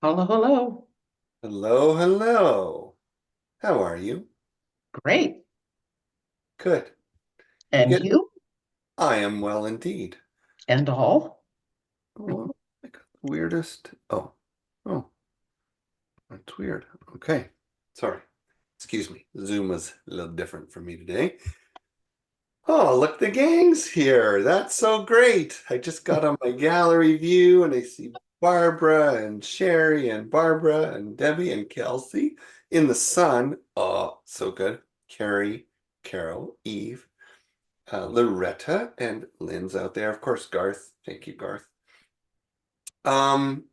Hello, hello. Hello, hello. How are you? Great. Good. You And get you? I am well indeed. And all? Oh, I got the weirdest. Oh, that's weird. Okay. Sorry. Excuse me. Zoom was a little different for me today. Oh, look, the gang's here. That's so great. I just got on my gallery view and I see Barbara and Sherry and Barbara and Debbie and Kelsey in the sun. Oh, so good. Carrie, Carol, Eve. Loretta and Lynn's out there. Of course, Garth. Thank you, Garth. Um,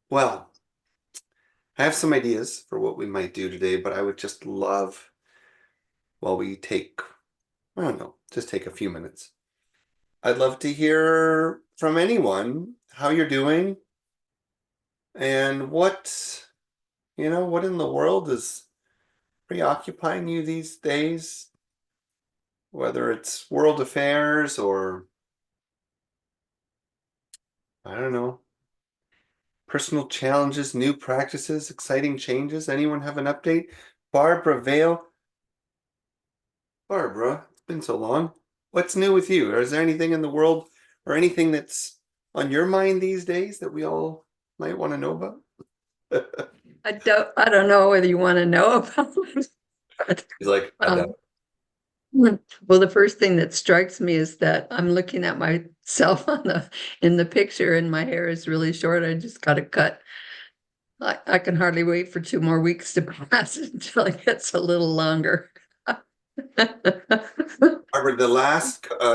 well, I have some ideas for what we might do today, but I would just love, while we take, I don't know, just take a few minutes. I'd love to hear from anyone how you're doing and what in the world is preoccupying you these days, whether it's world affairs or, I don't know, personal challenges, new practices, exciting changes. Anyone have an update? Barbara Vale. Barbara, it's been so long. What's new with you? Or is there anything in the world or anything that's on your mind these days that we all might want to know about? I don't know whether you want to know about it. But, He's like, I don't. um, well, the first thing that strikes me is that I'm looking at myself in the picture and my hair is really short. I just got it cut. I can hardly wait for 2 more weeks to pass until it gets a little longer. Barbara,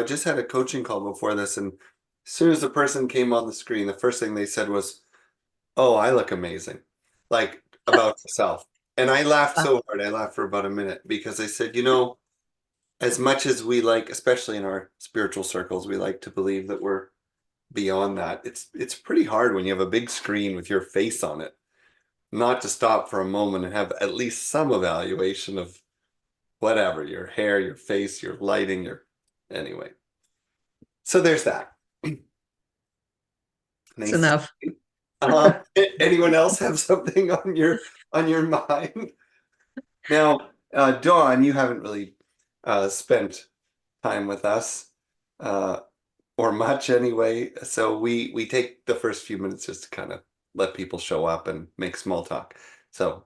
just had a coaching call before this, and as soon as the person came on the screen, the first thing they said was, "Oh, I look amazing," like about herself. And I laughed so hard, I laughed for about a minute because I said, as much as we like, especially in our spiritual circles, we like to believe that we're beyond that. It's pretty hard when you have a big screen with your face on it, not to stop for a moment and have at least some evaluation of whatever, your hair, your face, your lighting, your anyway. So there's that. It's Nice. enough. Anyone else have something on your mind? Now, Dawn, you haven't really spent time with us. Or much anyway. So we take the first few minutes just to kind of let people show up and make small talk. So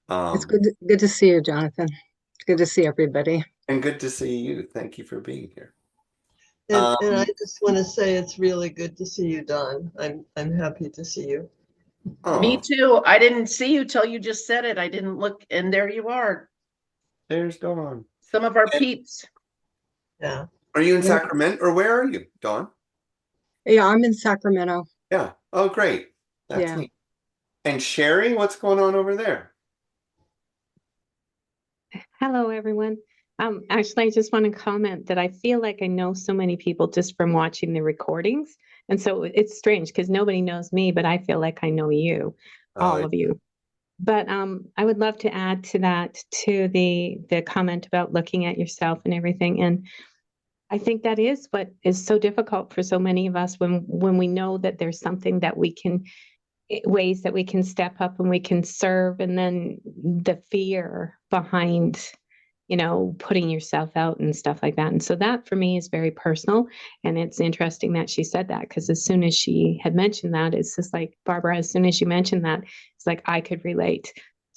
It's um good to see you, Jonathan. It's good to see everybody. and good to see you. Thank you for being here. And I Um just want to say it's really good to see you, Don. I'm happy to see you. Me oh, too. I didn't see you till you just said it. I didn't look, and there you are. there's Dawn. Some of our And peeps. Yeah. are you in Yeah, Sacramento or where are you, Dawn? yeah, I'm in Sacramento. Yeah. Oh, great. That's Yeah. neat. And Sherry, what's going on over there? Hello, everyone. Actually, I just want to comment that I feel like I know so many people just from watching the recordings. And so it's strange because nobody knows me, but I feel like I know you, all Uh, of you. But I would love to add to that, to the comment about looking at yourself and everything. And I think that is what is so difficult for so many of us when we know that there's something that we can ways that we can step up and we can serve, and then the fear behind putting yourself out and stuff like that. And so that for me is very personal. And it's interesting that she said that, because as soon as she had mentioned that, it's just like, Barbara, as soon as you mentioned that, it's like I could relate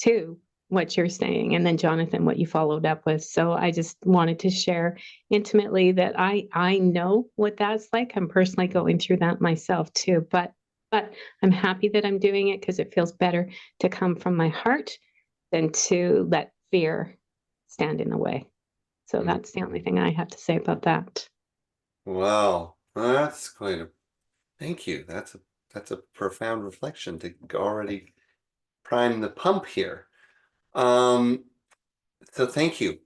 to what you're saying. And then Jonathan, what you followed up with. So I just wanted to share intimately that I know what that's like. I'm personally going through that myself too. But I'm happy that I'm doing it because it feels better to come from my heart than to let fear stand in the way. So that's the only thing I have to say about that. wow. That's quite a thank you. That's a profound reflection to already prime the pump here. Um, so thank you.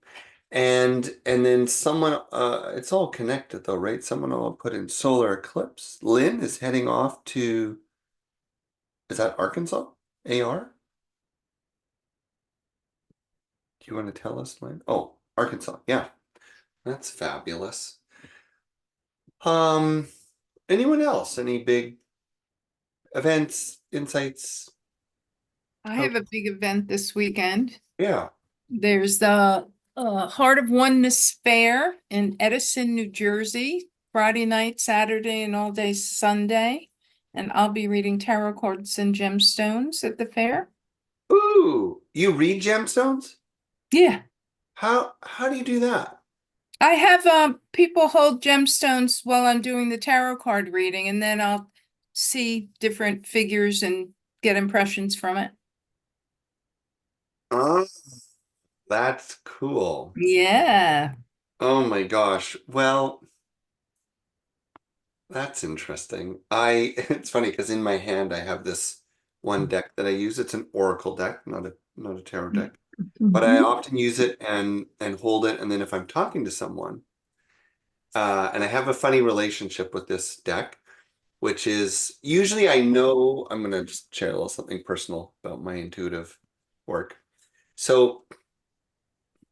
And then someone it's all connected though, right? Someone will put in solar eclipse. Lynn is heading off to, is that Arkansas? AR? Do you want to tell us, Lynn? Oh, Arkansas. Yeah. That's fabulous. Um, anyone else? Any big events, insights? I have a big event this weekend. Yeah. There's the Heart of Oneness Fair in Edison, New Jersey, Friday night, Saturday, and all day Sunday. And I'll be reading tarot cards and gemstones at the fair. Ooh, you read gemstones? Yeah, How do you do that? I have people hold gemstones while I'm doing the tarot card reading, and then I'll see different figures and get impressions from it. Oh, that's cool. Yeah. Oh my gosh. Well, that's interesting. It's funny because in my hand I have this one deck that I use. It's an oracle deck, not a tarot deck. But I often use it and hold it, and then if I'm talking to someone, and I have a funny relationship with this deck, which is usually I know I'm gonna just share a little something personal about my intuitive work. So,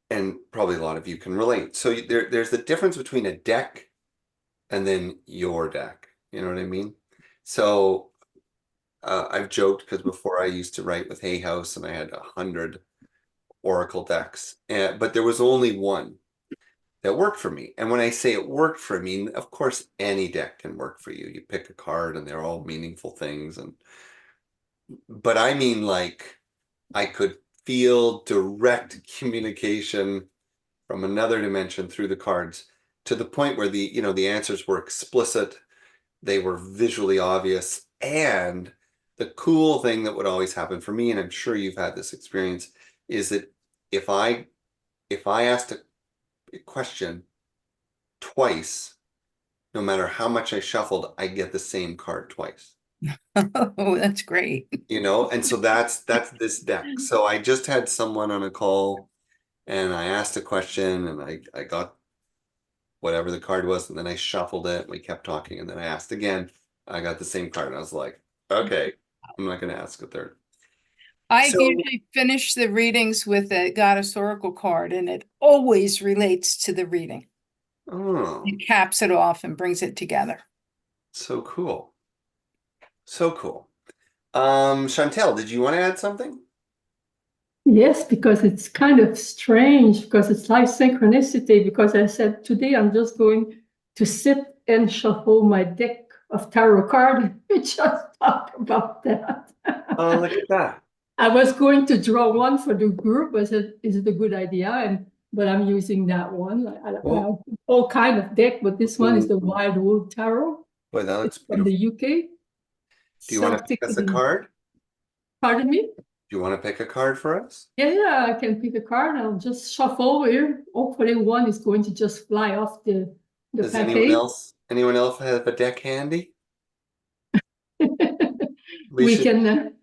and probably a lot of you can relate. So there's the difference between a deck and then your deck. You know what I mean? So I've joked because before I used to write with Hay House and I had 100 oracle decks, but there was only one that worked for me. And when I say it worked for me, of course, any deck can work for you. You pick a card and they're all meaningful things. But I mean, like, I could feel direct communication from another dimension through the cards to the point where the answers were explicit. They were visually obvious. And the cool thing that would always happen for me, and I'm sure you've had this experience, is that if I asked a question twice, no matter how much I shuffled, I get the same card twice. Oh, that's great. And so that's this deck. So I just had someone on a call and I asked a question and I got whatever the card was, and then I shuffled it and we kept talking, and then I asked again, I got the same card, and I was like, okay, I'm not gonna ask a third. I So- usually finish the readings with a goddess oracle card, and it always relates to the reading. Oh, It caps it off and brings it together. so cool. So cool. Chantel, did you want to add something? Yes, because it's kind of strange, because it's like synchronicity, because I said today I'm just going to sit and shuffle my deck of tarot cards. We just talk about that. Oh, look at that. I was going to draw one for the group. I said, is it a good idea? But I'm using that one. I have all kind of deck, but this one is the Wild Wood Tarot. Boy, that looks It's from beautiful. the UK. Do you want to pick us a card? Pardon me? Do you want to pick a card for us? Yeah, I can pick a card. I'll just shuffle here. Hopefully one is going to just fly off the Does package. anyone else have a deck handy? We should- can,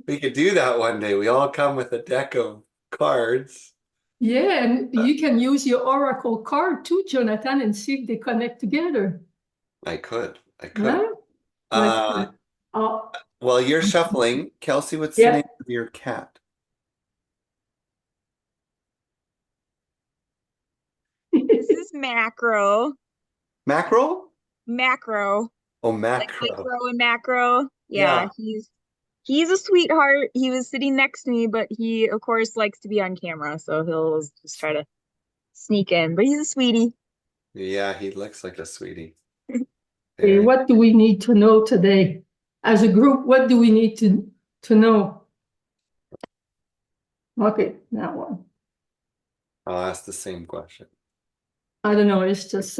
We could do that one day. We all come with a deck of cards. yeah, and you can use your oracle card too, Jonathan, and see if they connect together. I could. Yeah? While you're shuffling, Kelsey, what's Yeah. the name of your cat? This is Macro. Mackerel? Macro. Oh, Like macro. micro and macro. Yeah. Yeah, he's a sweetheart. He was sitting next to me, but he of course likes to be on camera, so he'll just try to sneak in. But he's a sweetie. Yeah, he looks like a sweetie. Okay, what do we need to know today? As a group, what do we need to know? Okay, that one. I'll ask the same question. I don't know, it's just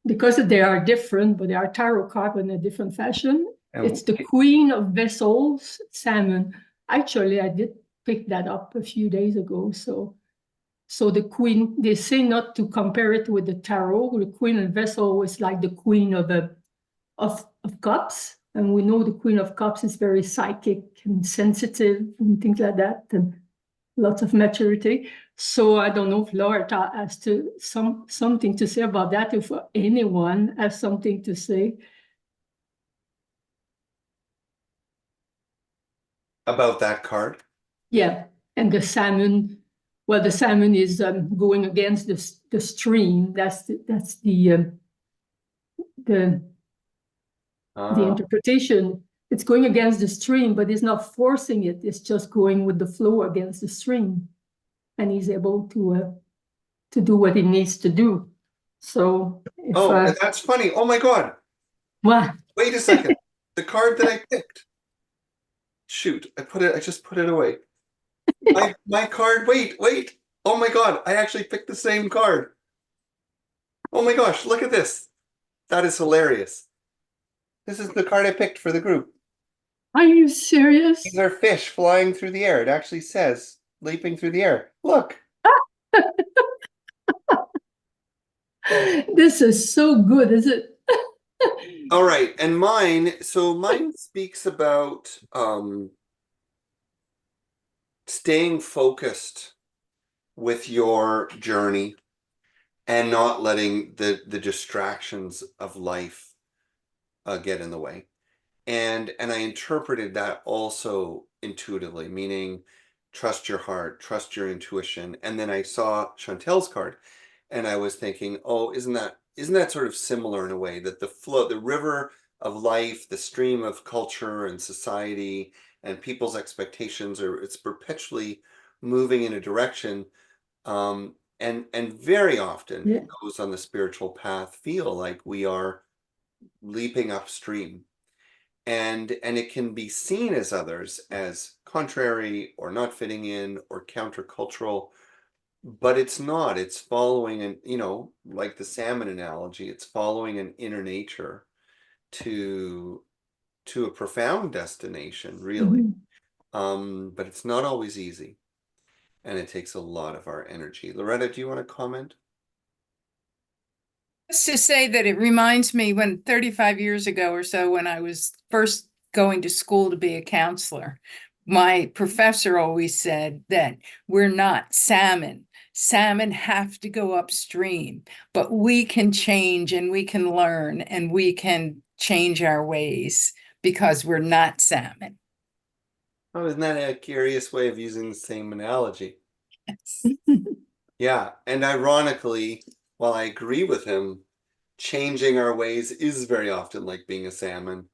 because they are different, but they are tarot cards in a different fashion. And It's the Queen of Vessels, salmon. Actually, I did pick that up a few days ago. So the Queen, they say not to compare it with the tarot. The Queen of Vessel is like the Queen of Cups. And we know the Queen of Cups is very psychic and sensitive and things like that, and lots of maturity. So I don't know if Laura has something to say about that, if anyone has something to say. About that card? Yeah, and the salmon, well, the salmon is going against the stream. That's the interpretation. it's going against the stream, but it's not forcing it. It's just going with the flow against the stream, and he's able to do what he needs to do. So if Oh, that's funny. Oh my God. well, Wait a second. The card that I picked. Shoot, I just put it away. My card, wait. Oh my God, I actually picked the same card. Oh my gosh, look at this. That is hilarious. This is the card I picked for the group. are you serious? These are fish flying through the air. It actually says leaping through the air. Look. This is so good, is it? All right, and mine speaks about staying focused with your journey and not letting the distractions of life get in the way. And I interpreted that also intuitively, meaning trust your heart, trust your intuition. And then I saw Chantel's card and I was thinking, oh, isn't that sort of similar in a way, that the flow, the river of life, the stream of culture and society and people's expectations it's perpetually moving in a direction. And very often those on the spiritual path feel like we are leaping upstream. And it can be seen as others as contrary or not fitting in or countercultural, but it's not. It's following an, like the salmon analogy, it's following an inner nature to a profound destination, really. But it's not always easy. And it takes a lot of our energy. Loretta, do you want to comment? Just to say that it reminds me when 35 years ago or so, when I was first going to school to be a counselor, my professor always said that we're not salmon. Salmon have to go upstream, but we can change and we can learn and we can change our ways because we're not salmon. Oh, isn't that a curious way of using the same analogy? Yes. Yeah, and ironically, while I agree with him, changing our ways is very often like being a salmon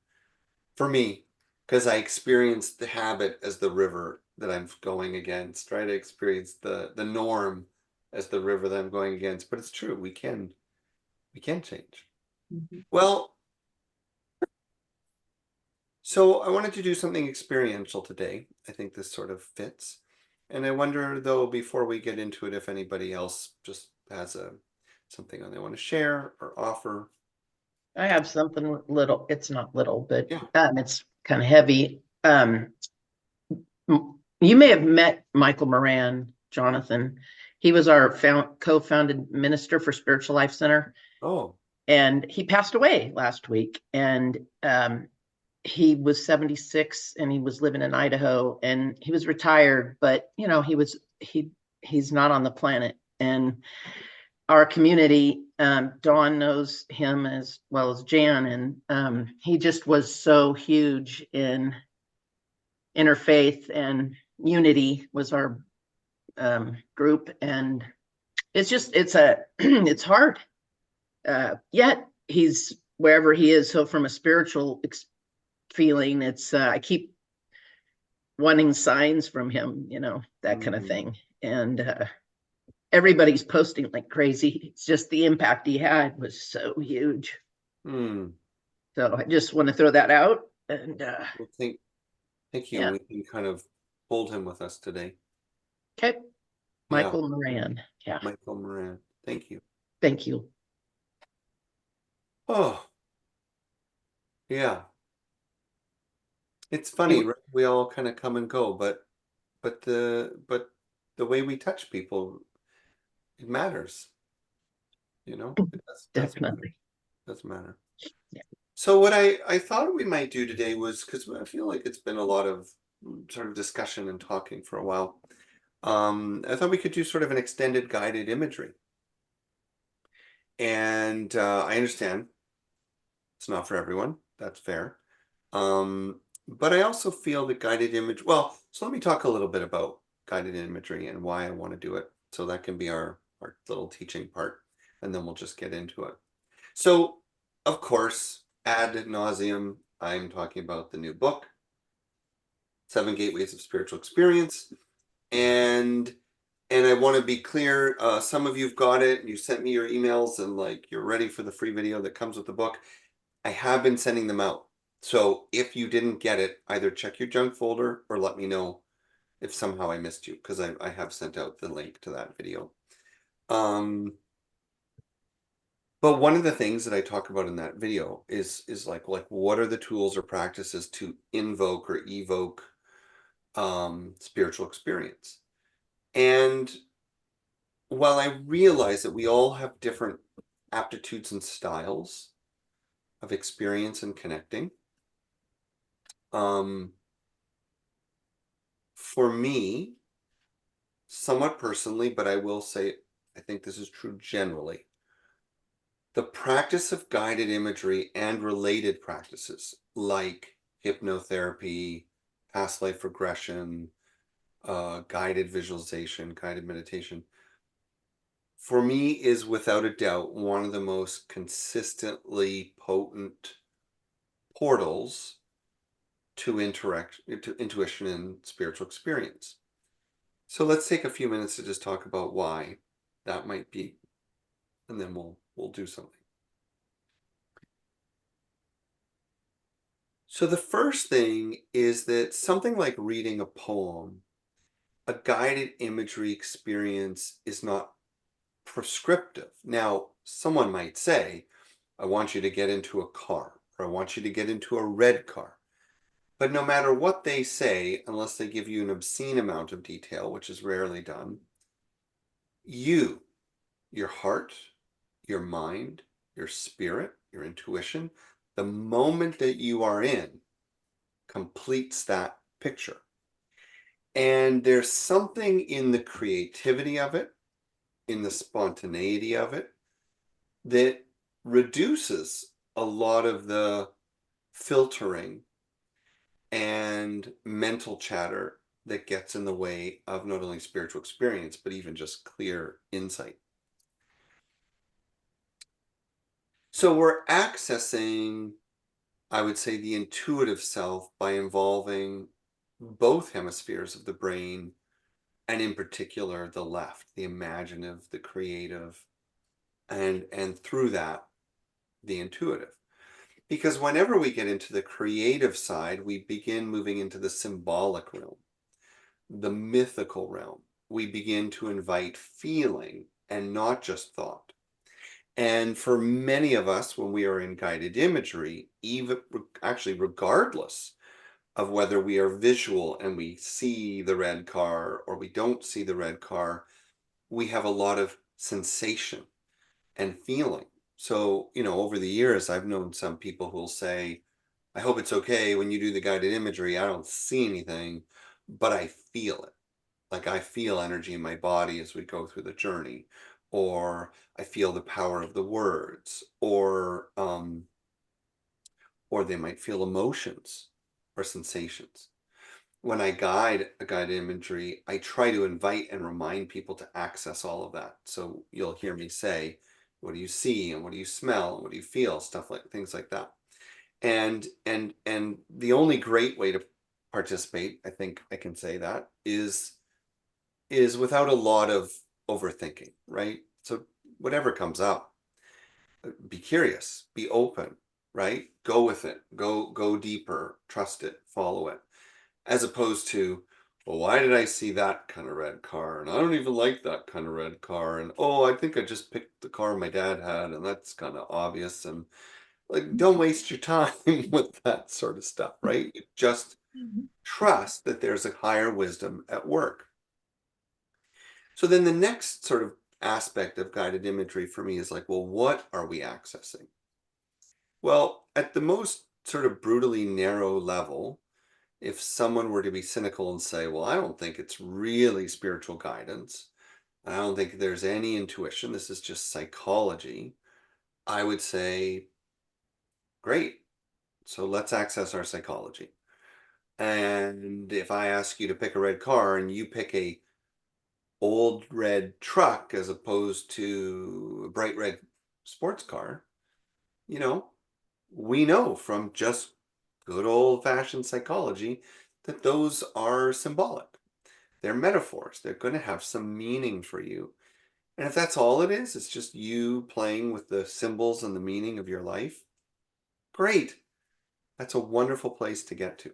for me, because I experience the habit as the river that I'm going against, right? I experience the norm as the river that I'm going against. But it's true, we can change. Well, so I wanted to do something experiential today. I think this sort of fits. And I wonder, though, before we get into it, if anybody else just has something they want to share or offer. I have something little. It's not little, but Yeah. It's kind of heavy. You may have met Michael Moran, Jonathan. He was our co-founded minister for Spiritual Life Center. Oh. And he passed away last week. And he was 76 and he was living in Idaho and he was retired, but he's not on the planet. And our community, Dawn knows him as well as Jan, and he just was so huge in interfaith, and unity was our group. And it's hard. Yet he's wherever he is. So from a spiritual feeling, I keep wanting signs from him, that kind of thing. And everybody's posting like crazy. It's just the impact he had was so huge. So I just want to throw that out. And well, thank you. Yeah. We can kind of hold him with us today. Okay. Michael Moran. Yeah. Michael Moran. Thank you. Thank you. Oh. Yeah. It's funny, right? We all kind of come and go, but the way we touch people, it matters. It definitely does matter. Yeah. So what I thought we might do today was, because I feel like it's been a lot of sort of discussion and talking for a while. I thought we could do sort of an extended guided imagery. And I understand it's not for everyone. That's fair. But I also feel that guided image, so let me talk a little bit about guided imagery and why I want to do it. So that can be our little teaching part, and then we'll just get into it. So, of course, ad nauseum, I'm talking about the new book, 7 Gateways of Spiritual Experience. And I want to be clear, some of you've got it and you sent me your emails and like you're ready for the free video that comes with the book. I have been sending them out. So if you didn't get it, either check your junk folder or let me know if somehow I missed you, because I have sent out the link to that video. But one of the things that I talk about in that video is like what are the tools or practices to invoke or evoke spiritual experience? And while I realize that we all have different aptitudes and styles of experience and connecting, for me, somewhat personally, but I will say, I think this is true generally, the practice of guided imagery and related practices like hypnotherapy, past life regression, guided visualization, guided meditation, for me is without a doubt one of the most consistently potent portals to intuition and spiritual experience. So let's take a few minutes to just talk about why that might be, and then we'll do something. So the first thing is that something like reading a poem, a guided imagery experience is not prescriptive. Now, someone might say, I want you to get into a car, or I want you to get into a red car. But no matter what they say, unless they give you an obscene amount of detail, which is rarely done, you, your heart, your mind, your spirit, your intuition, the moment that you are in completes that picture. And there's something in the creativity of it, in the spontaneity of it, that reduces a lot of the filtering and mental chatter that gets in the way of not only spiritual experience, but even just clear insight. So we're accessing, I would say, the intuitive self by involving both hemispheres of the brain, and in particular the left, the imaginative, the creative, and through that, the intuitive. Because whenever we get into the creative side, we begin moving into the symbolic realm, the mythical realm. We begin to invite feeling and not just thought. And for many of us, when we are in guided imagery, even actually regardless of whether we are visual and we see the red car or we don't see the red car, we have a lot of sensation and feeling. So, over the years, I've known some people who will say, I hope it's okay when you do the guided imagery, I don't see anything, but I feel it. Like I feel energy in my body as we go through the journey, or I feel the power of the words, or they might feel emotions or sensations. When I guide a guided imagery, I try to invite and remind people to access all of that. So you'll hear me say, what do you see and what do you smell and what do you feel? Things like that. And the only great way to participate, I think I can say that, is without a lot of overthinking, right? So whatever comes up, be curious, be open, right? Go with it, go deeper, trust it, follow it, as opposed to, well, why did I see that kind of red car? And I don't even like that kind of red car. And oh, I think I just picked the car my dad had, and that's kind of obvious. And like, don't waste your time with that sort of stuff, right? You just trust that there's a higher wisdom at work. So then the next sort of aspect of guided imagery for me is like, well, what are we accessing? Well, at the most sort of brutally narrow level, if someone were to be cynical and say, well, I don't think it's really spiritual guidance, I don't think there's any intuition, this is just psychology, I would say, great, so let's access our psychology. And if I ask you to pick a red car and you pick a old red truck as opposed to a bright red sports car, we know from just good old-fashioned psychology, that those are symbolic. They're metaphors. They're going to have some meaning for you. And if that's all it is, it's just you playing with the symbols and the meaning of your life, great. That's a wonderful place to get to.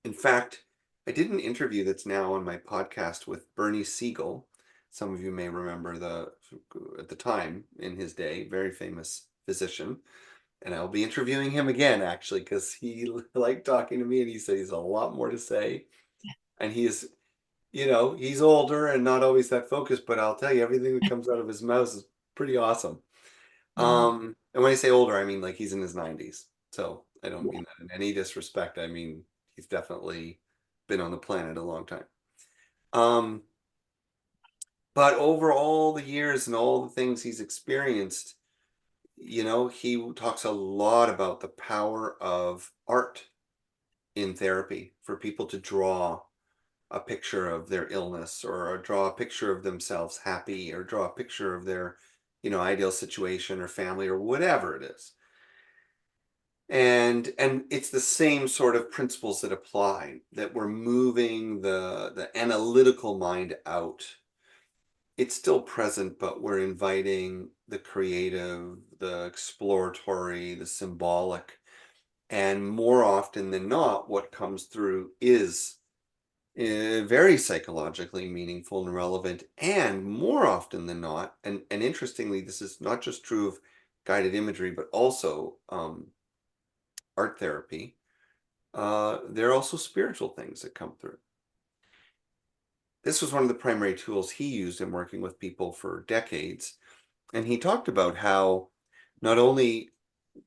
In fact, I did an interview that's now on my podcast with Bernie Siegel. Some of you may remember at the time, in his day, very famous physician. And I'll be interviewing him again, actually, because he liked talking to me, and he said he's a lot more to say. And he is, he's older and not always that focused, but I'll tell you, everything that comes out of his mouth is pretty awesome. And when I say older, I mean like he's in his 90s. So I don't mean that in any disrespect. I mean, he's definitely been on the planet a long time. But over all the years and all the things he's experienced, he talks a lot about the power of art in therapy for people to draw a picture of their illness, or draw a picture of themselves happy, or draw a picture of their, ideal situation or family or whatever it is. And it's the same sort of principles that apply, that we're moving the analytical mind out. It's still present, but we're inviting the creative, the exploratory, the symbolic. And more often than not, what comes through is very psychologically meaningful and relevant. And more often than not, and interestingly, this is not just true of guided imagery, but also art therapy. There are also spiritual things that come through. This was one of the primary tools he used in working with people for decades. And he talked about how not only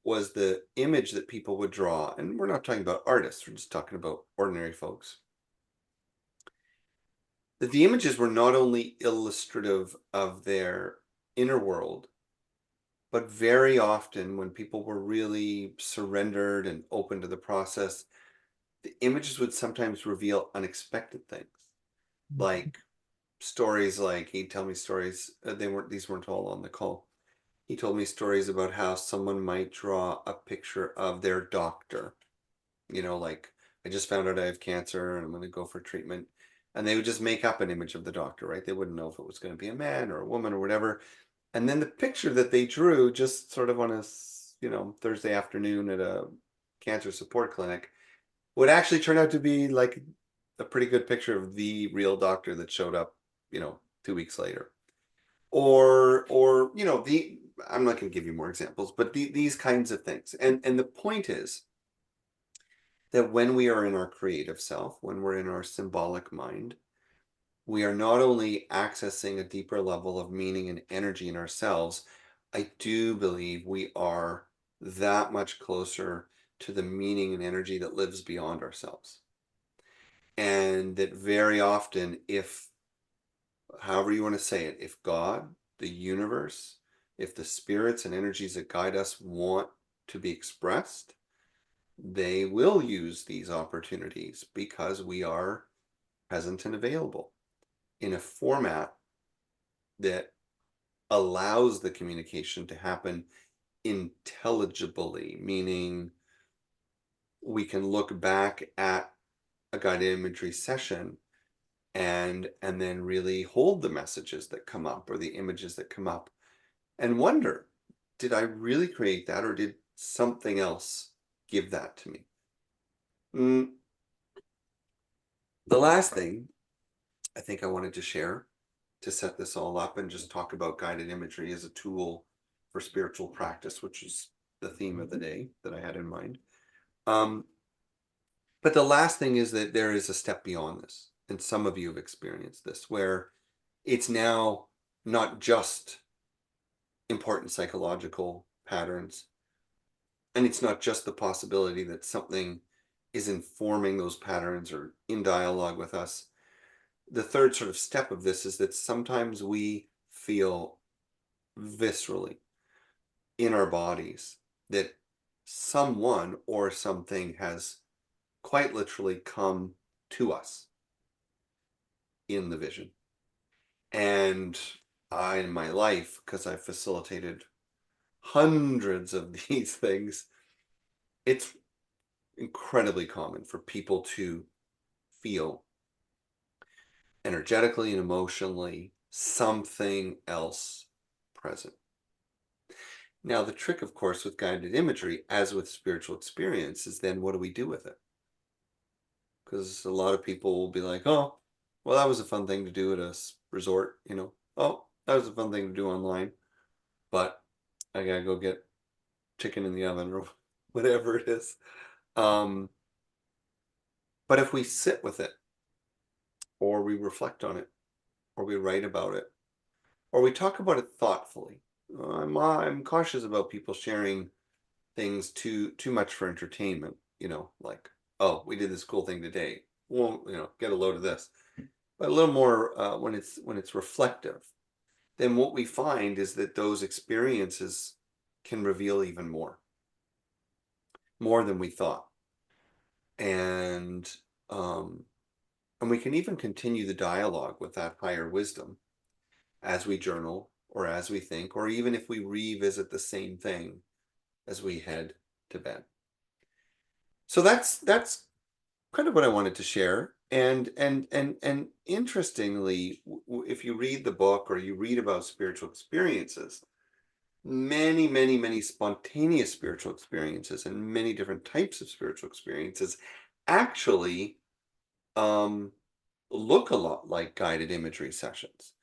was the image that people would draw, and we're not talking about artists, we're just talking about ordinary folks, that the images were not only illustrative of their inner world, but very often when people were really surrendered and open to the process, the images would sometimes reveal unexpected things, like stories. Like he'd tell me stories. These weren't all on the call. He told me stories about how someone might draw a picture of their doctor. Like, I just found out I have cancer and I'm going to go for treatment. And they would just make up an image of the doctor, right? They wouldn't know if it was going to be a man or a woman or whatever. And then the picture that they drew, just sort of on a, Thursday afternoon at a cancer support clinic, would actually turn out to be like a pretty good picture of the real doctor that showed up, 2 weeks later. Or I'm not going to give you more examples, but these kinds of things. And the point is that when we are in our creative self, when we're in our symbolic mind, we are not only accessing a deeper level of meaning and energy in ourselves, I do believe we are that much closer to the meaning and energy that lives beyond ourselves. And that very often, if, however you want to say it, if God, the universe, if the spirits and energies that guide us want to be expressed, they will use these opportunities because we are present and available in a format that allows the communication to happen intelligibly, meaning we can look back at a guided imagery session and then really hold the messages that come up, or the images that come up, and wonder, did I really create that, or did something else give that to me? The last thing I think I wanted to share to set this all up and just talk about guided imagery as a tool for spiritual practice, which is the theme of the day that I had in mind. But the last thing is that there is a step beyond this. And some of you have experienced this, where it's now not just important psychological patterns, and it's not just the possibility that something is informing those patterns or in dialogue with us. The third sort of step of this is that sometimes we feel viscerally in our bodies that someone or something has quite literally come to us in the vision. And I, in my life, because I've facilitated hundreds of these things, it's incredibly common for people to feel energetically and emotionally something else present. Now, the trick, of course, with guided imagery, as with spiritual experience, is then what do we do with it? Because a lot of people will be like, oh, well, that was a fun thing to do at a resort, you know. Oh, that was a fun thing to do online, but I gotta go get chicken in the oven or whatever it is. But if we sit with it, or we reflect on it, or we write about it, or we talk about it thoughtfully, I'm cautious about people sharing things too much for entertainment. You know, like, oh, we did this cool thing today. Well, you know, get a load of this. But a little more when it's reflective. Then what we find is that those experiences can reveal even more than we thought. And we can even continue the dialogue with that higher wisdom as we journal or as we think, or even if we revisit the same thing as we head to bed. So that's kind of what I wanted to share. And interestingly, if you read the book or you read about spiritual experiences, many spontaneous spiritual experiences and many different types of spiritual experiences actually look a lot like guided imagery sessions.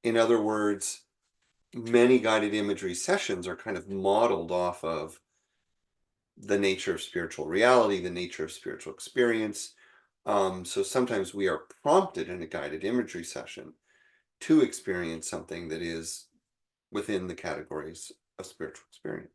In other words, many guided imagery sessions are kind of modeled off of the nature of spiritual reality, the nature of spiritual experience. So sometimes we are prompted in a guided imagery session to experience something that is within the categories of spiritual experience.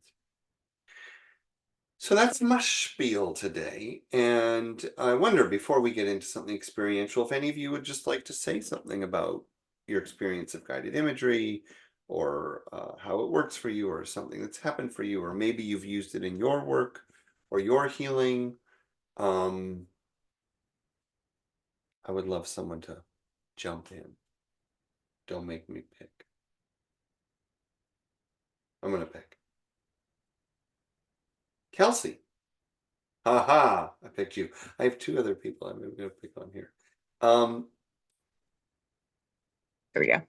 So that's my spiel today. And I wonder, before we get into something experiential, if any of you would just like to say something about your experience of guided imagery, or how it works for you, or something that's happened for you, or maybe you've used it in your work or your healing. I would love someone to jump in. Don't make me pick. I'm going to pick. Kelsey. Haha, I picked you. I have two other people I'm going to pick on here. There we go.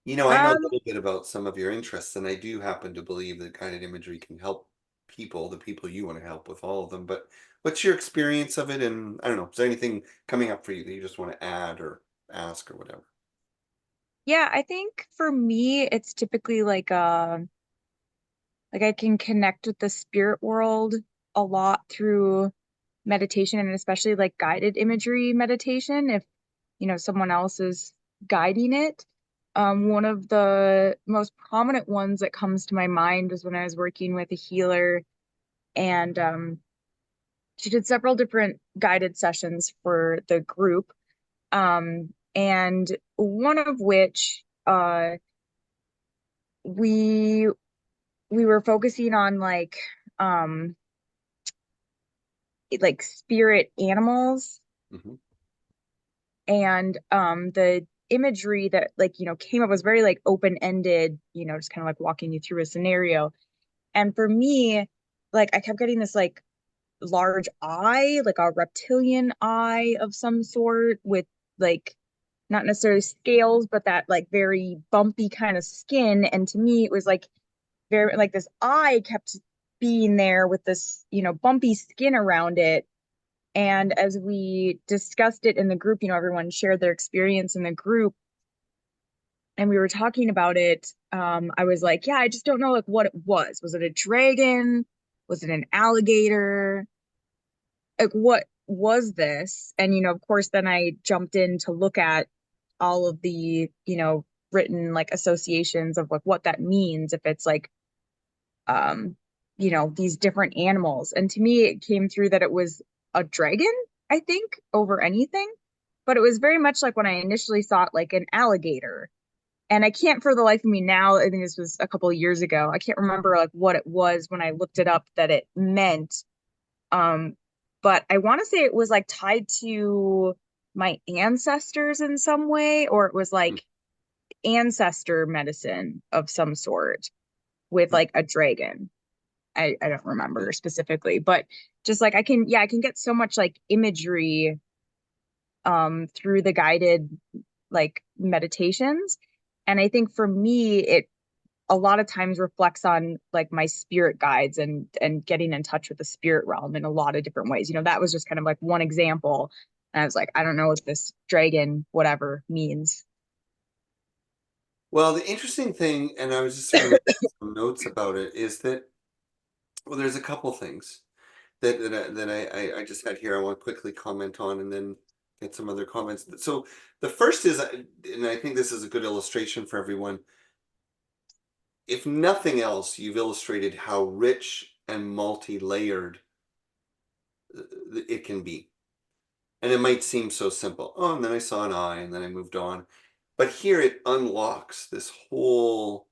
You know, I know a little bit about some of your interests, and I do happen to believe that guided imagery can help people, the people you want to help, with all of them. But what's your experience of it? And I don't know, is there anything coming up for you that you just want to add or ask or whatever? Yeah, I think for me, it's typically like I can connect with the spirit world a lot through meditation, and especially like guided imagery meditation, if someone else is guiding it. One of the most prominent ones that comes to my mind was when I was working with a healer, and she did several different guided sessions for the group, and one of which we were focusing on like spirit animals. Mm-hmm. And the imagery that came up was very like open-ended, just kind of like walking you through a scenario. And for me, like I kept getting this like large eye, like a reptilian eye of some sort, with like not necessarily scales, but that like very bumpy kind of skin. And to me, it was like very like this eye kept being there with this bumpy skin around it. And as we discussed it in the group, everyone shared their experience in the group, and we were talking about it. I was like, yeah, I just don't know like what it was. Was it a dragon? Was it an alligator? Like, what was this? And, of course, then I jumped in to look at all of the, written like associations of like what that means, if it's like, these different animals. And to me, it came through that it was a dragon, I think, over anything. But it was very much like when I initially saw it, like an alligator. And I can't for the life of me now, I think this was a couple of years ago, I can't remember like what it was when I looked it up that it meant. But I want to say it was like tied to my ancestors in some way, or it was like ancestor medicine of some sort with like a dragon. I don't remember specifically, but just like I can get so much like imagery through the guided like meditations. And I think for me, it a lot of times reflects on like my spirit guides and getting in touch with the spirit realm in a lot of different ways. That was just kind of like one example. And I was like, I don't know what this dragon whatever means. Well, the interesting thing, and I was just sort of making some notes about it, is that, well, there's a couple things that I just had here I want to quickly comment on and then get some other comments. So the first is, and I think this is a good illustration for everyone, if nothing else, you've illustrated how rich and multi-layered it can be. And it might seem so simple. Oh, and then I saw an eye and then I moved on. But here it unlocks this whole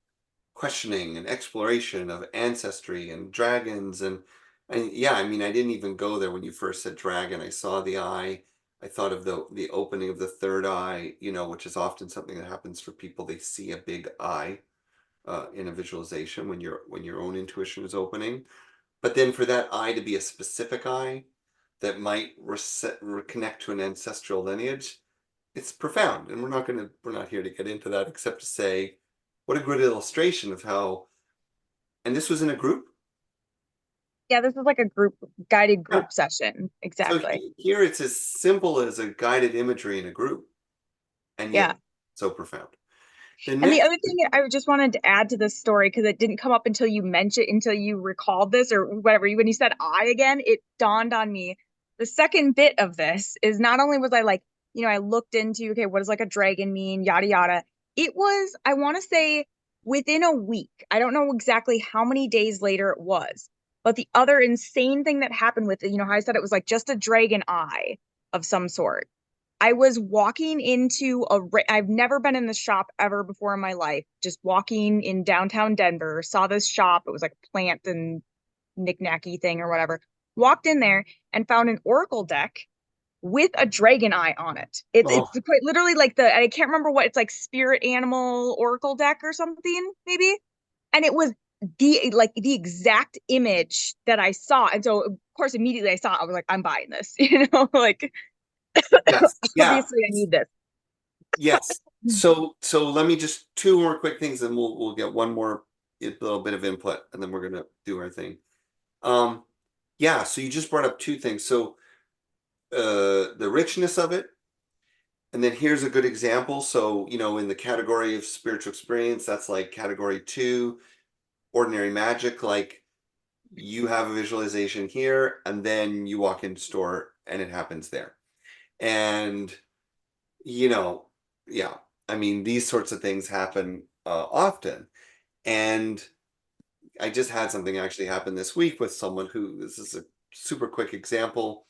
questioning and exploration of ancestry and dragons and yeah, I mean, I didn't even go there when you first said dragon. I saw the eye. I thought of the opening of the third eye, which is often something that happens for people. They see a big eye in a visualization when your own intuition is opening. But then for that eye to be a specific eye that might reconnect to an ancestral lineage, it's profound. And we're not here to get into that except to say, what a good illustration of how, and this was in a group? Yeah, this is like a guided group session. Exactly. So here it's as simple as a guided imagery in a group, and yet so profound. And the other thing I just wanted to add to this story, because it didn't come up until you recalled this or whatever, when you said I again, it dawned on me. The second bit of this is not only was I like, I looked into, okay, what does like a dragon mean, yada, yada. It was, I want to say within a week, I don't know exactly how many days later it was, but the other insane thing that happened with it, how I said it was like just a dragon eye of some sort. I was walking into I've never been in this shop ever before in my life, just walking in downtown Denver, saw this shop. It was like a plant and knick-knacky thing or whatever. Walked in there and found an oracle deck with a dragon eye on it. It's quite literally like I can't remember what, it's like spirit animal oracle deck or something, maybe. And it was the exact image that I saw. And so of course immediately I saw it, I was like, I'm buying this, like yes, yeah. Obviously I need this. Yes. So let me just two more quick things and we'll get one more little bit of input and then we're gonna do our thing. Yeah, so you just brought up two things. So the richness of it, and then here's a good example. So in the category of spiritual experience, that's like category 2, ordinary magic. Like you have a visualization here and then you walk into store and it happens there. And yeah, I mean, these sorts of things happen often. And I just had something actually happen this week with someone who, this is a super quick example.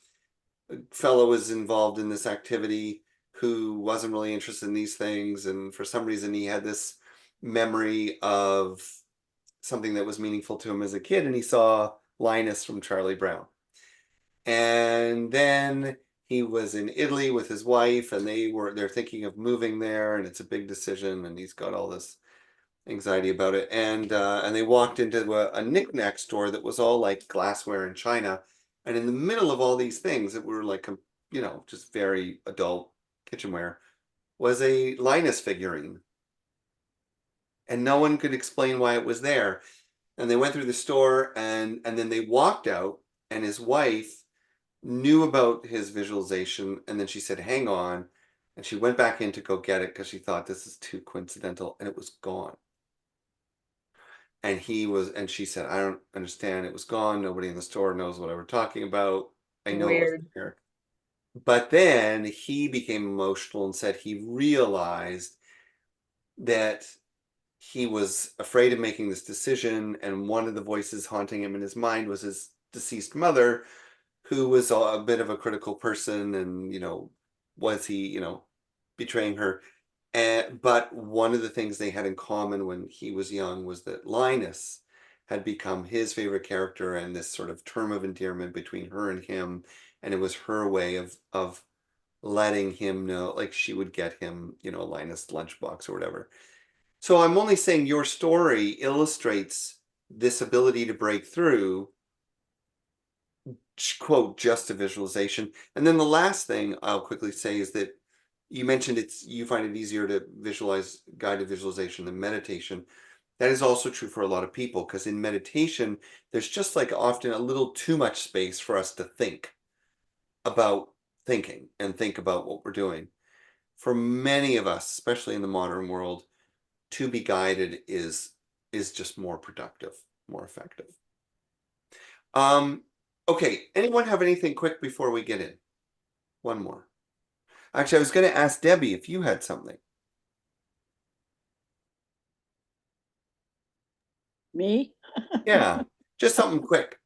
A fellow was involved in this activity who wasn't really interested in these things. And for some reason, he had this memory of something that was meaningful to him as a kid. And he saw Linus from Charlie Brown. And then he was in Italy with his wife and they're thinking of moving there and it's a big decision and he's got all this anxiety about it. And they walked into a knick-knack store that was all like glassware and china. And in the middle of all these things that were like, just very adult kitchenware was a Linus figurine. And no one could explain why it was there. And they went through the store and then they walked out and his wife knew about his visualization and then she said, hang on. And she went back in to go get it because she thought this is too coincidental and it was gone. And she said, I don't understand. It was gone. Nobody in the store knows what we're talking about. I know it wasn't here. But then he became emotional and said he realized that he was afraid of making this decision. And one of the voices haunting him in his mind was his deceased mother, who was a bit of a critical person and, was he, betraying her. But one of the things they had in common when he was young was that Linus had become his favorite character and this sort of term of endearment between her and him. And it was her way of letting him know, like she would get him, Linus lunchbox or whatever. So I'm only saying your story illustrates this ability to break through, quote, just a visualization. And then the last thing I'll quickly say is that you mentioned you find it easier to visualize guided visualization than meditation. That is also true for a lot of people, because in meditation, there's just like often a little too much space for us to think about thinking and think about what we're doing. For many of us, especially in the modern world, to be guided is just more productive, more effective. Okay, anyone have anything quick before we get in? One more. Actually, I was going to ask Debbie if you had something. Me? Yeah, just something quick.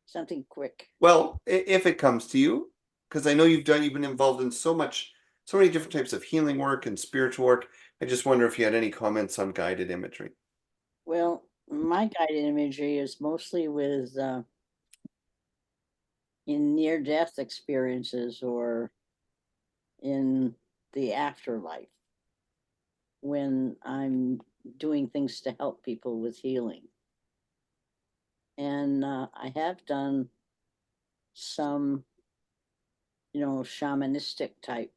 Something quick. Well, if it comes to you, because I know you've been involved in so many different types of healing work and spiritual work. I just wonder if you had any comments on guided imagery. Well, my guided imagery is mostly with in near-death experiences or in the afterlife when I'm doing things to help people with healing. And I have done some, shamanistic type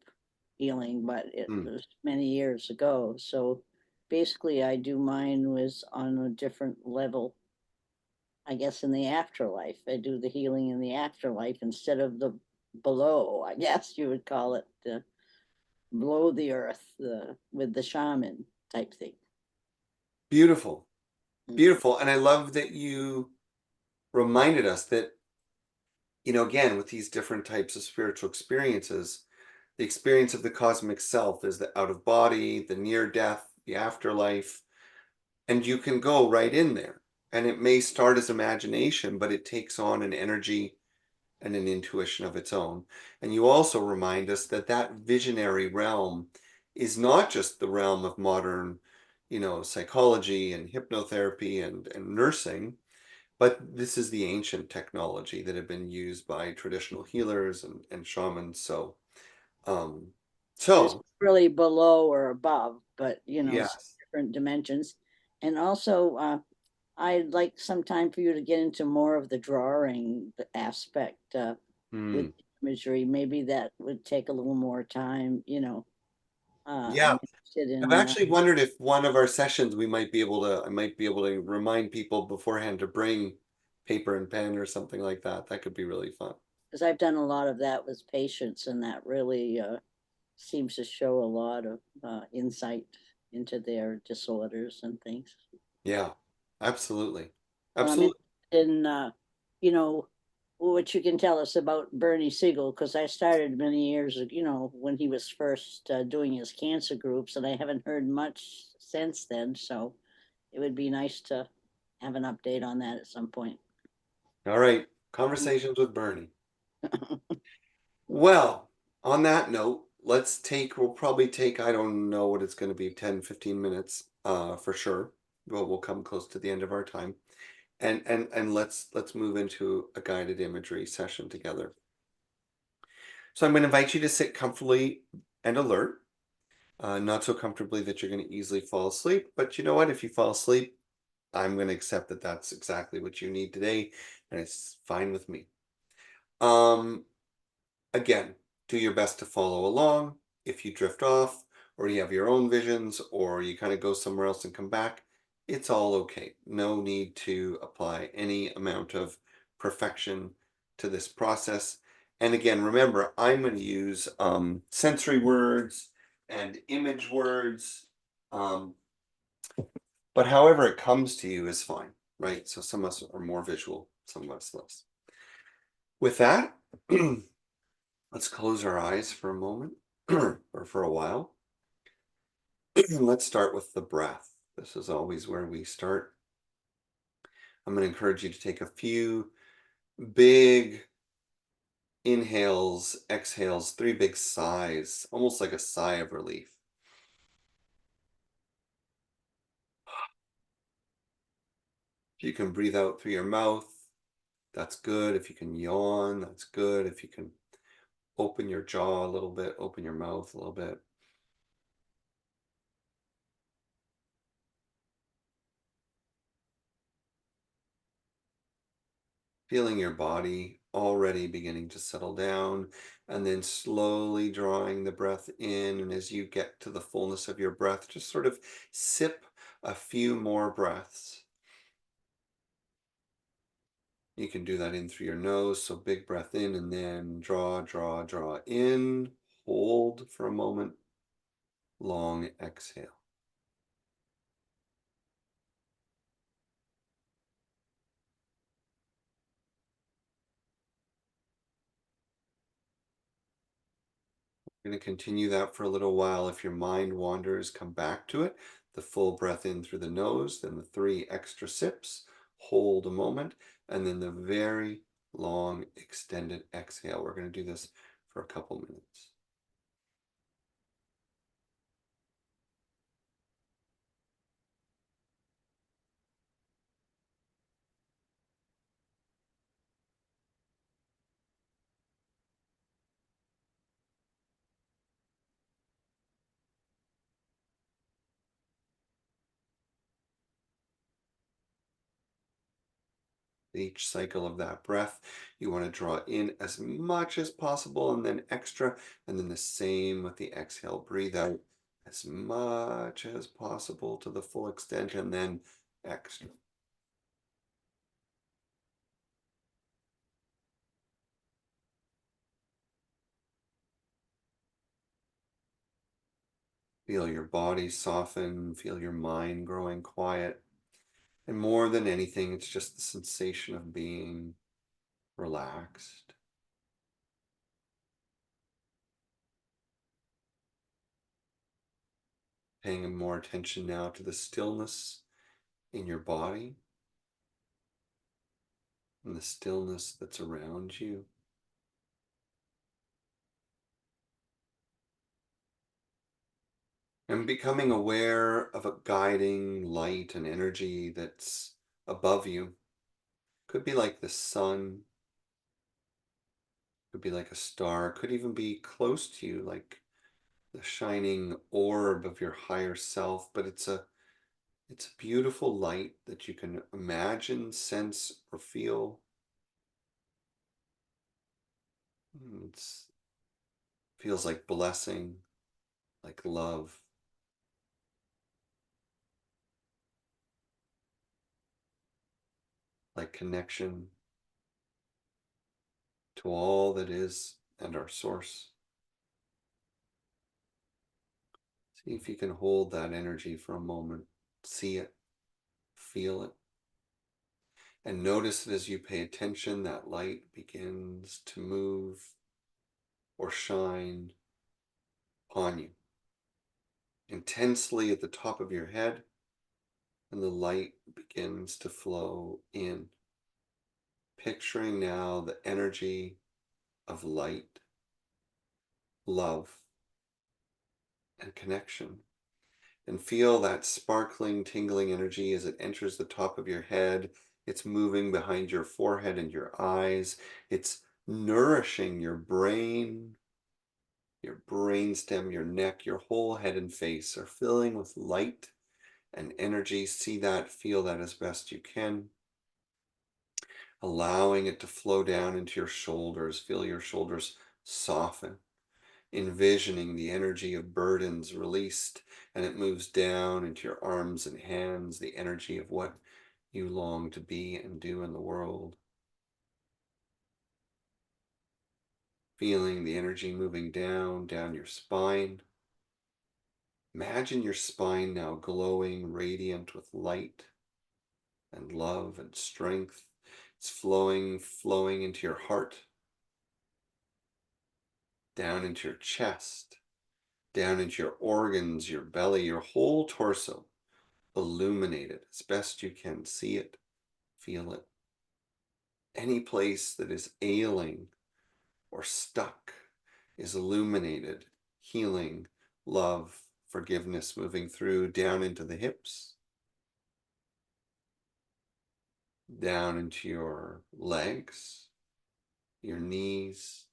healing, but it was many years ago. So basically I do mine was on a different level. I guess in the afterlife, I do the healing in the afterlife instead of the below, I guess you would call it, the below the earth, with the shaman type thing. Beautiful. Beautiful. And I love that you reminded us that, again, with these different types of spiritual experiences, the experience of the cosmic self is the out of body, the near death, the afterlife, and you can go right in there. And it may start as imagination, but it takes on an energy and an intuition of its own. And you also remind us that that visionary realm is not just the realm of modern, psychology and hypnotherapy and nursing, but this is the ancient technology that had been used by traditional healers and shamans. So, It's really below or above, but yes. different dimensions. And also, I'd like some time for you to get into more of the drawing aspect with imagery. Maybe that would take a little more time, Yeah. I'm interested in, I've actually wondered if one of our sessions I might be able to remind people beforehand to bring paper and pen or something like that. That could be really fun. because I've done a lot of that with patients, and that really seems to show a lot of insight into their disorders and things. Yeah, absolutely. Well, I'm in, what you can tell us about Bernie Siegel, because I started many years ago, when he was first doing his cancer groups, and I haven't heard much since then. So it would be nice to have an update on that at some point. All right. Conversations with Bernie. Well, on that note, we'll probably take, I don't know what it's going to be, 10, 15 minutes for sure. Well, we'll come close to the end of our time. And let's move into a guided imagery session together. So I'm going to invite you to sit comfortably and alert, not so comfortably that you're going to easily fall asleep. But you know what? If you fall asleep, I'm going to accept that that's exactly what you need today, and it's fine with me. Again, do your best to follow along. If you drift off, or you have your own visions, or you kind of go somewhere else and come back, it's all okay. No need to apply any amount of perfection to this process. And again, remember, I'm going to use sensory words and image words, but however it comes to you is fine, right? So some of us are more visual, some of us less. With that, let's close our eyes for a moment or for a while. Let's start with the breath. This is always where we start. I'm going to encourage you to take a few big inhales, exhales, 3 big sighs, almost like a sigh of relief. If you can breathe out through your mouth, that's good. If you can yawn, that's good. If you can open your jaw a little bit, open your mouth a little bit. Feeling your body already beginning to settle down, and then slowly drawing the breath in. And as you get to the fullness of your breath, just sort of sip a few more breaths. You can do that in through your nose. So big breath in, and then draw, draw, draw in. Hold for a moment. Long exhale. We're going to continue that for a little while. If your mind wanders, come back to it. The full breath in through the nose, then the 3 extra sips. Hold a moment, and then the very long extended exhale. We're going to do this for a couple minutes. Each cycle of that breath, you want to draw in as much as possible and then extra, and then the same with the exhale. Breathe out as much as possible to the full extent, and then extra. Feel your body soften, feel your mind growing quiet. And more than anything, it's just the sensation of being relaxed. Paying more attention now to the stillness in your body and the stillness that's around you. And becoming aware of a guiding light and energy that's above you. Could be like the sun, could be like a star, could even be close to you, like the shining orb of your higher self, but it's a beautiful light that you can imagine, sense, or feel. It feels like blessing, like love. Like connection to all that is and our source. See if you can hold that energy for a moment, see it, feel it, and notice that as you pay attention, that light begins to move or shine upon you intensely at the top of your head, and the light begins to flow in. Picturing now the energy of light, love, and connection. And feel that sparkling, tingling energy as it enters the top of your head. It's moving behind your forehead and your eyes. It's nourishing your brain, your brainstem, your neck, your whole head and face are filling with light and energy. See that, feel that as best you can. Allowing it to flow down into your shoulders. Feel your shoulders soften. Envisioning the energy of burdens released, and it moves down into your arms and hands, the energy of what you long to be and do in the world. Feeling the energy moving down your spine. Imagine your spine now glowing, radiant with light and love and strength. It's flowing into your heart, down into your chest, down into your organs, your belly, your whole torso. Illuminate it as best you can. See it, feel it. Any place that is ailing or stuck is illuminated. Healing, love, forgiveness moving through, down into the hips, down into your legs, your knees,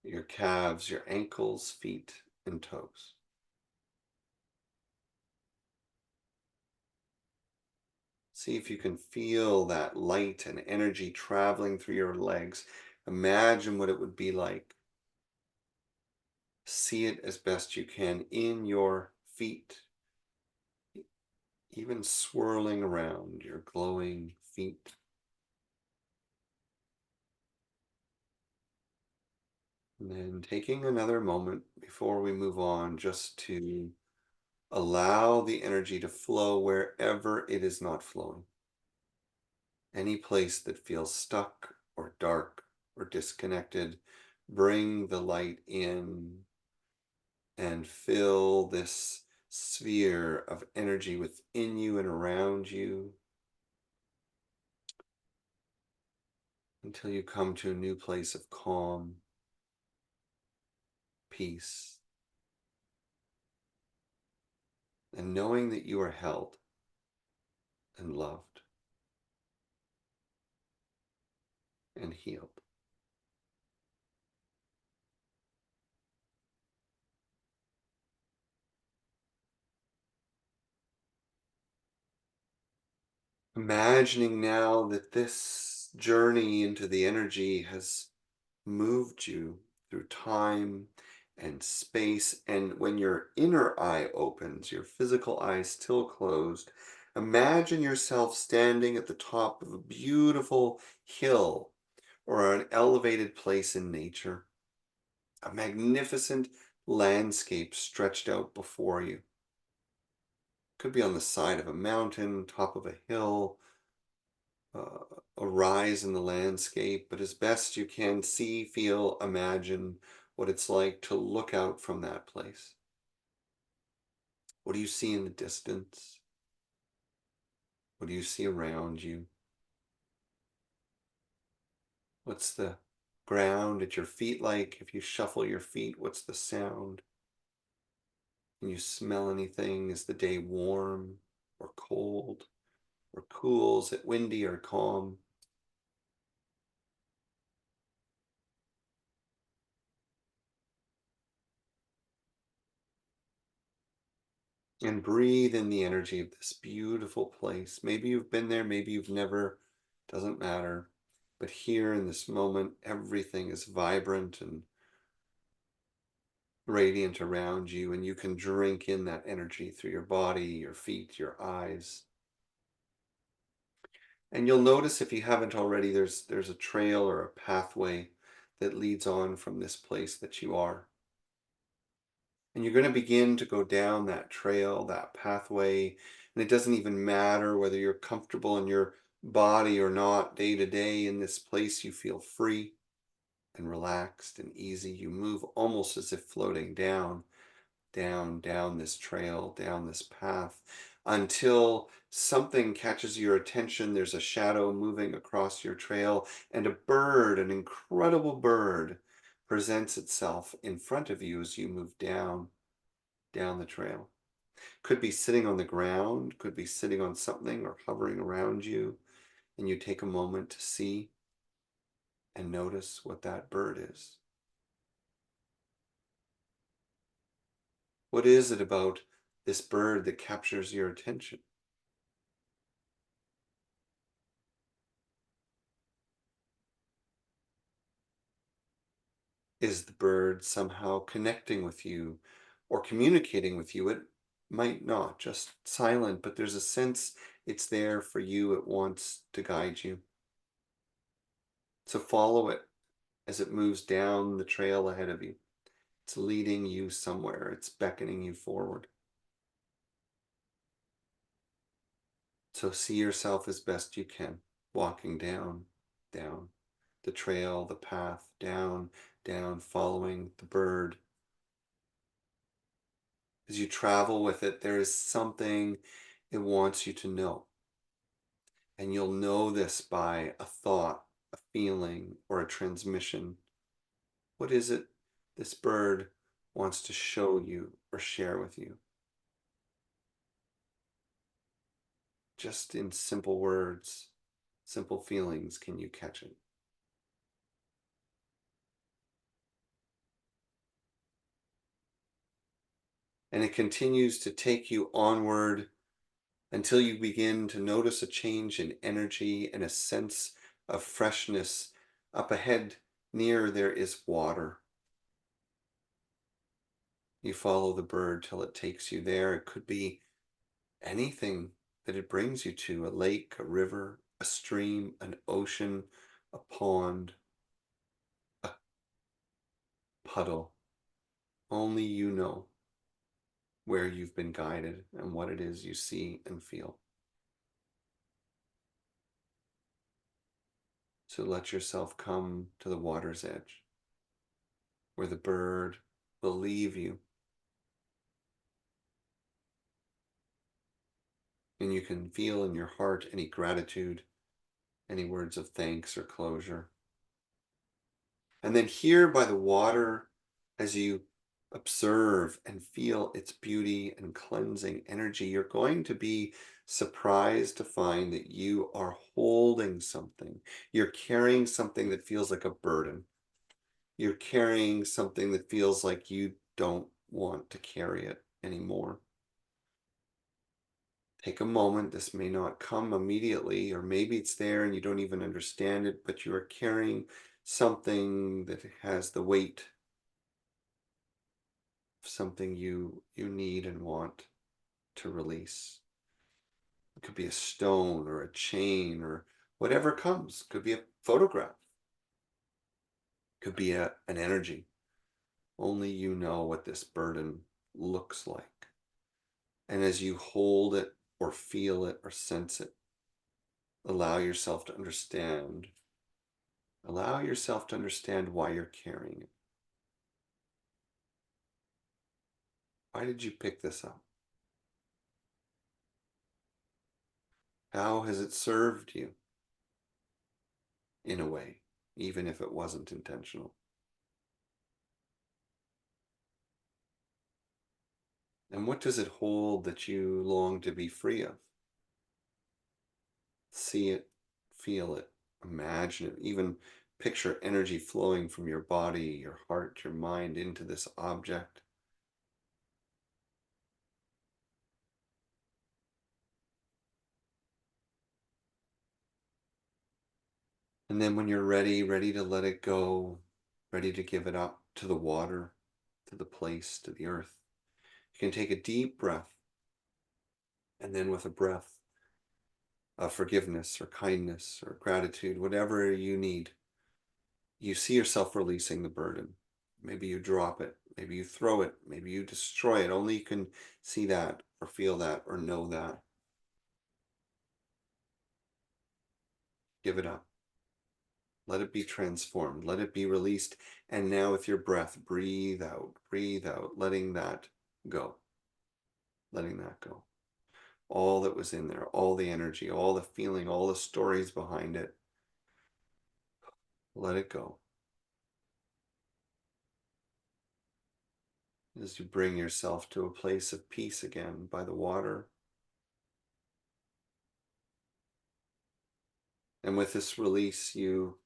your calves, your ankles, feet, and toes. See if you can feel that light and energy traveling through your legs. Imagine what it would be like. See it as best you can in your feet, even swirling around your glowing feet. And then taking another moment before we move on, just to allow the energy to flow wherever it is not flowing. Any place that feels stuck or dark or disconnected, bring the light in and fill this sphere of energy within you and around you until you come to a new place of calm, peace, and knowing that you are held and loved and healed. Imagining now that this journey into the energy has moved you through time and space, and when your inner eye opens, your physical eye still closed, imagine yourself standing at the top of a beautiful hill or an elevated place in nature, a magnificent landscape stretched out before you. Could be on the side of a mountain, top of a hill, a rise in the landscape, but as best you can see, feel, imagine what it's like to look out from that place. What do you see in the distance? What do you see around you? What's the ground at your feet like? If you shuffle your feet, what's the sound? Can you smell anything? Is the day warm or cold or cool? Is it windy or calm? And breathe in the energy of this beautiful place. Maybe you've been there, maybe you've never, doesn't matter. But here in this moment, everything is vibrant and radiant around you, and you can drink in that energy through your body, your feet, your eyes. And you'll notice, if you haven't already, there's a trail or a pathway that leads on from this place that you are. And you're going to begin to go down that trail, that pathway, and it doesn't even matter whether you're comfortable in your body or not. Day to day in this place, you feel free and relaxed and easy. You move almost as if floating down this trail, down this path, until something catches your attention. There's a shadow moving across your trail, and a bird, an incredible bird, presents itself in front of you as you move down the trail. Could be sitting on the ground, could be sitting on something or hovering around you, and you take a moment to see and notice what that bird is. What is it about this bird that captures your attention? Is the bird somehow connecting with you or communicating with you? It might not, just silent, but there's a sense it's there for you. It wants to guide you. So follow it as it moves down the trail ahead of you. It's leading you somewhere. It's beckoning you forward. So see yourself as best you can, walking down the trail, the path, down, following the bird. As you travel with it, there is something it wants you to know. And you'll know this by a thought, a feeling, or a transmission. What is it this bird wants to show you or share with you? Just in simple words, simple feelings, can you catch it? And it continues to take you onward until you begin to notice a change in energy and a sense of freshness. Up ahead, near there is water. You follow the bird till it takes you there. It could be anything that it brings you to, a lake, a river, a stream, an ocean, a pond, a puddle. Only you know where you've been guided and what it is you see and feel. So let yourself come to the water's edge, where the bird will leave you. And you can feel in your heart any gratitude, any words of thanks or closure. And then here by the water, as you observe and feel its beauty and cleansing energy, you're going to be surprised to find that you are holding something. You're carrying something that feels like a burden. You're carrying something that feels like you don't want to carry it anymore. Take a moment. This may not come immediately, or maybe it's there and you don't even understand it, but you are carrying something that has the weight of something you need and want to release. It could be a stone or a chain or whatever comes. It could be a photograph. It could be an energy. Only you know what this burden looks like. And as you hold it or feel it or sense it, allow yourself to understand. Allow yourself to understand why you're carrying it. Why did you pick this up? How has it served you in a way, even if it wasn't intentional? And what does it hold that you long to be free of? See it, feel it, imagine it, even picture energy flowing from your body, your heart, your mind into this object. And then when you're ready to let it go, ready to give it up to the water, to the place, to the earth, you can take a deep breath. And then with a breath of forgiveness or kindness or gratitude, whatever you need, you see yourself releasing the burden. Maybe you drop it, maybe you throw it, maybe you destroy it. Only you can see that or feel that or know that. Give it up. Let it be transformed. Let it be released. And now with your breath, breathe out, letting that go. Letting that go. All that was in there, all the energy, all the feeling, all the stories behind it. Let it go. As you bring yourself to a place of peace again by the water. And with this release, you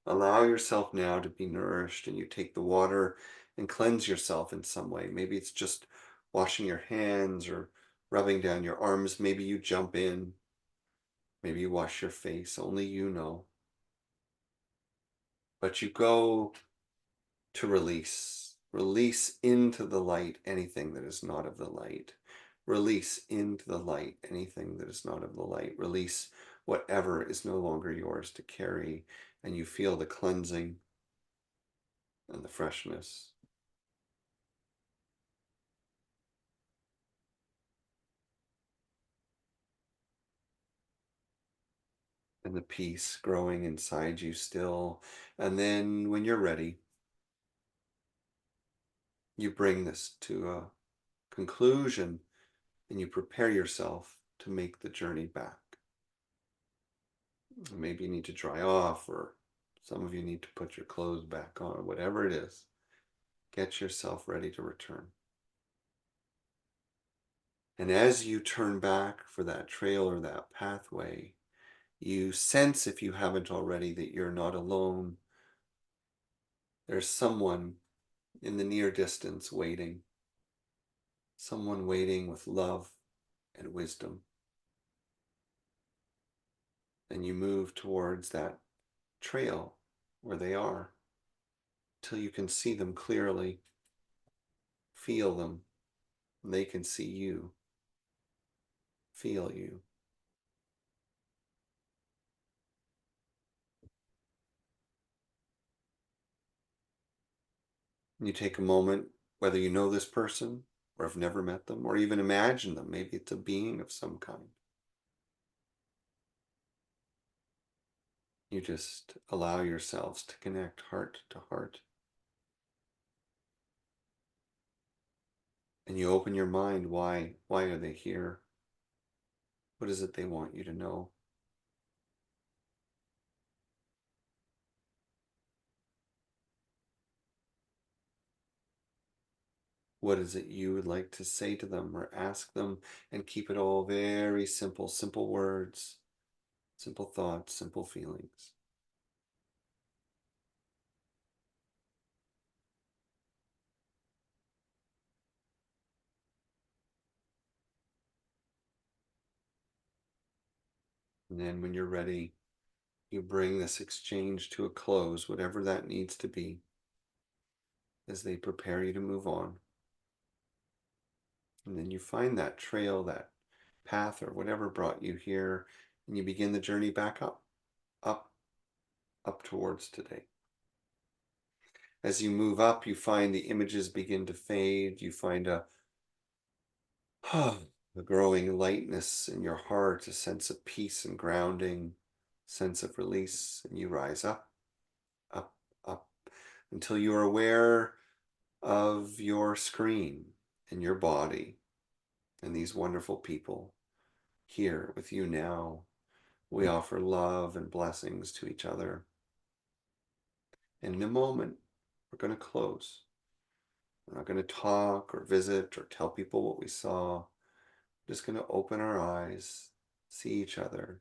allow yourself now to be nourished, and you take the water and cleanse yourself in some way. Maybe it's just washing your hands or rubbing down your arms. Maybe you jump in. Maybe you wash your face. Only you know. But you go to release. Release into the light anything that is not of the light. Release into the light anything that is not of the light. Release whatever is no longer yours to carry, and you feel the cleansing and the freshness. And the peace growing inside you still. And then when you're ready, you bring this to a conclusion and you prepare yourself to make the journey back. Maybe you need to dry off, or some of you need to put your clothes back on, whatever it is. Get yourself ready to return. And as you turn back for that trail or that pathway, you sense, if you haven't already, that you're not alone. There's someone in the near distance waiting. Someone waiting with love and wisdom. And you move towards that trail where they are till you can see them clearly, feel them, and they can see you, feel you. And you take a moment, whether you know this person or have never met them, or even imagine them. Maybe it's a being of some kind. You just allow yourselves to connect heart to heart. And you open your mind. Why are they here? What is it they want you to know? What is it you would like to say to them or ask them? And keep it all very simple, simple words, simple thoughts, simple feelings. And then when you're ready, you bring this exchange to a close, whatever that needs to be, as they prepare you to move on. And then you find that trail, that path, or whatever brought you here, and you begin the journey back up, up, up towards today. As you move up, you find the images begin to fade. You find a growing lightness in your heart, a sense of peace and grounding, sense of release, and you rise up, up, up, until you are aware of your screen and your body and these wonderful people here with you now. We offer love and blessings to each other. And in a moment, we're going to close. We're not going to talk or visit or tell people what we saw. We're just going to open our eyes, see each other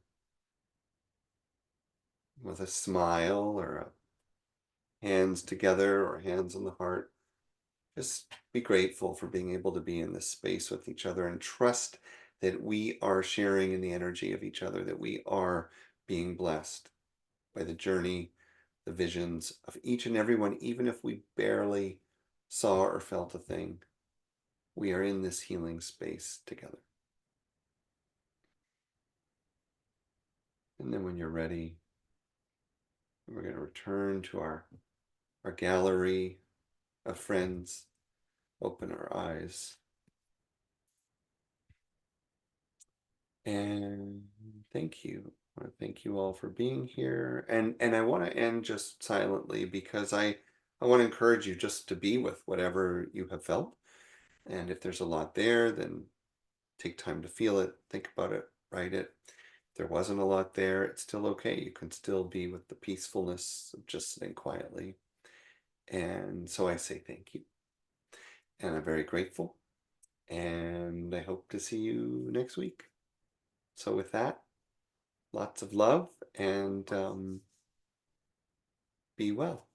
with a smile or a hands together or hands on the heart. Just be grateful for being able to be in this space with each other and trust that we are sharing in the energy of each other, that we are being blessed by the journey, the visions of each and every one, even if we barely saw or felt a thing. We are in this healing space together. And then when you're ready, we're going to return to our gallery of friends, open our eyes. And thank you. I want to thank you all for being here. And I want to end just silently because I want to encourage you just to be with whatever you have felt. And if there's a lot there, then take time to feel it, think about it, write it. If there wasn't a lot there, it's still okay. You can still be with the peacefulness of just sitting quietly. And so I say thank you. And I'm very grateful. And I hope to see you next week. So with that, lots of love and be well.